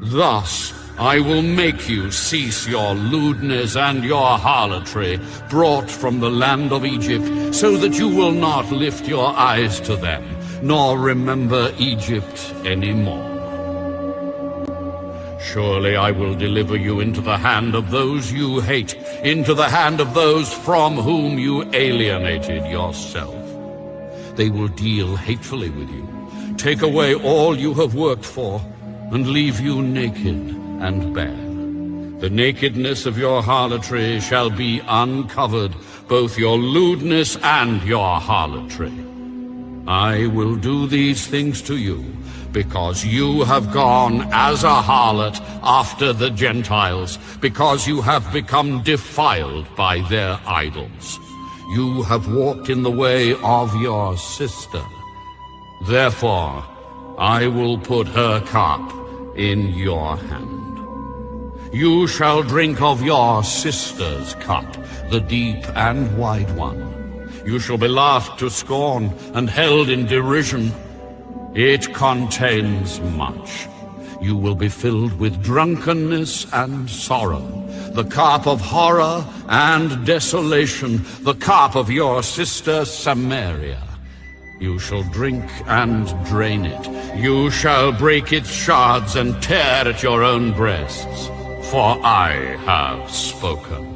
Thus I will make you cease your lewdness and your harlotry, brought from the land of Egypt, so that you will not lift your eyes to them, nor remember Egypt anymore. Surely I will deliver you into the hand of those you hate, into the hand of those from whom you alienated yourself. They will deal hatefully with you, take away all you have worked for, and leave you naked and bare. The nakedness of your harlotry shall be uncovered, both your lewdness and your harlotry. I will do these things to you, because you have gone as a harlot after the Gentiles, because you have become defiled by their idols. You have walked in the way of your sister. Therefore, I will put her cup in your hand. You shall drink of your sister's cup, the deep and wide one. You shall be laughed to scorn and held in derision. It contains much. You will be filled with drunkenness and sorrow, the cup of horror and desolation, the cup of your sister Samaria. You shall drink and drain it. You shall break its shards and tear at your own breasts, for I have spoken.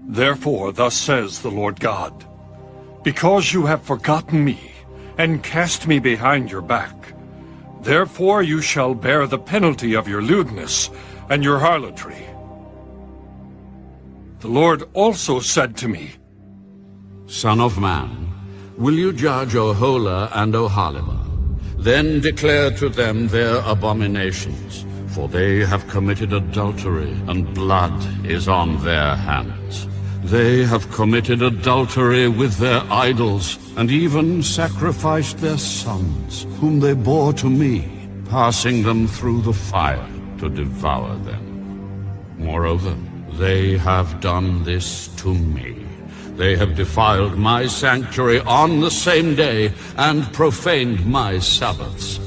Therefore, thus says the Lord God, because you have forgotten me, and cast me behind your back, therefore you shall bear the penalty of your lewdness and your harlotry. The Lord also said to me, Son of man, will you judge Oholah and Oholibah? Then declare to them their abominations, for they have committed adultery, and blood is on their hands. They have committed adultery with their idols, and even sacrificed their sons, whom they bore to me, passing them through the fire to devour them. Moreover, they have done this to me. They have defiled my sanctuary on the same day, and profaned my Sabbaths.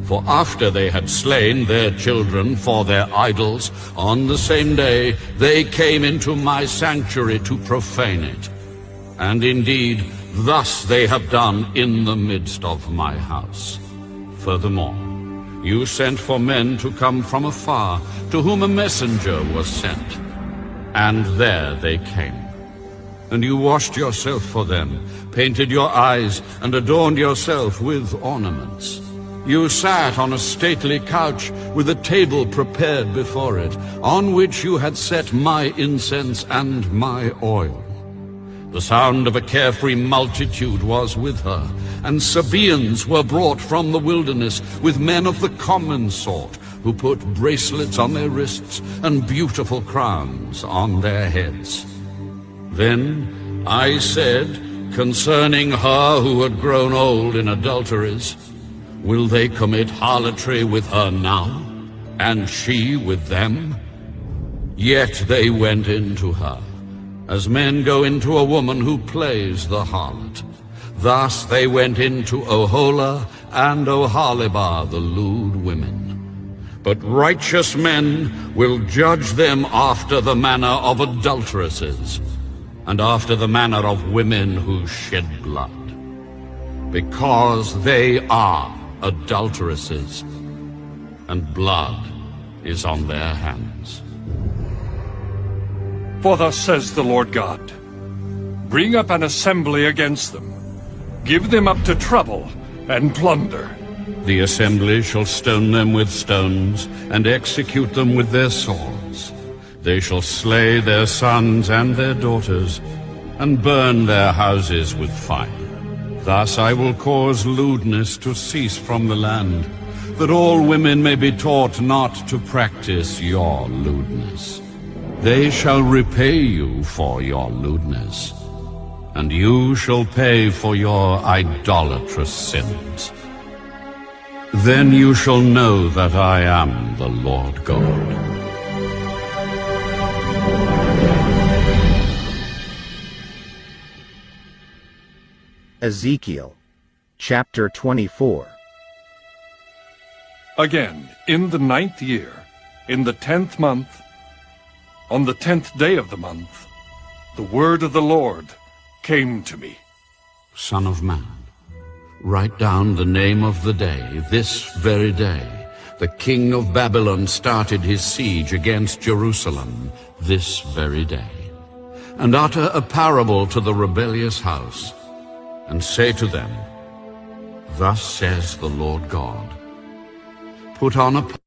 For after they had slain their children for their idols, on the same day they came into my sanctuary to profane it. And indeed, thus they have done in the midst of my house. Furthermore, you sent for men to come from afar, to whom a messenger was sent. And there they came. And you washed yourself for them, painted your eyes, and adorned yourself with ornaments. You sat on a stately couch with a table prepared before it, on which you had set my incense and my oil. The sound of a carefree multitude was with her, and Sabaeans were brought from the wilderness with men of the common sort, who put bracelets on their wrists and beautiful crowns on their heads. Then I said concerning her who had grown old in adulteries, will they commit harlotry with her now, and she with them? Yet they went into her, as men go into a woman who plays the harlot. Thus they went into Oholah and Oholibah, the lewd women. But righteous men will judge them after the manner of adulteresses, and after the manner of women who shed blood, because they are adulteresses, and blood is on their hands. For thus says the Lord God, bring up an assembly against them, give them up to trouble and plunder. The assembly shall stone them with stones, and execute them with their swords. They shall slay their sons and their daughters, and burn their houses with fire. Thus I will cause lewdness to cease from the land, that all women may be taught not to practice your lewdness. They shall repay you for your lewdness, and you shall pay for your idolatrous sins. Then you shall know that I am the Lord God. Ezekiel, chapter 24. Again, in the 9th year, in the 10th month, on the 10th day of the month, the word of the Lord came to me. Son of man, write down the name of the day, this very day. The king of Babylon started his siege against Jerusalem this very day. And utter a parable to the rebellious house, and say to them, Thus says the Lord God, Put on a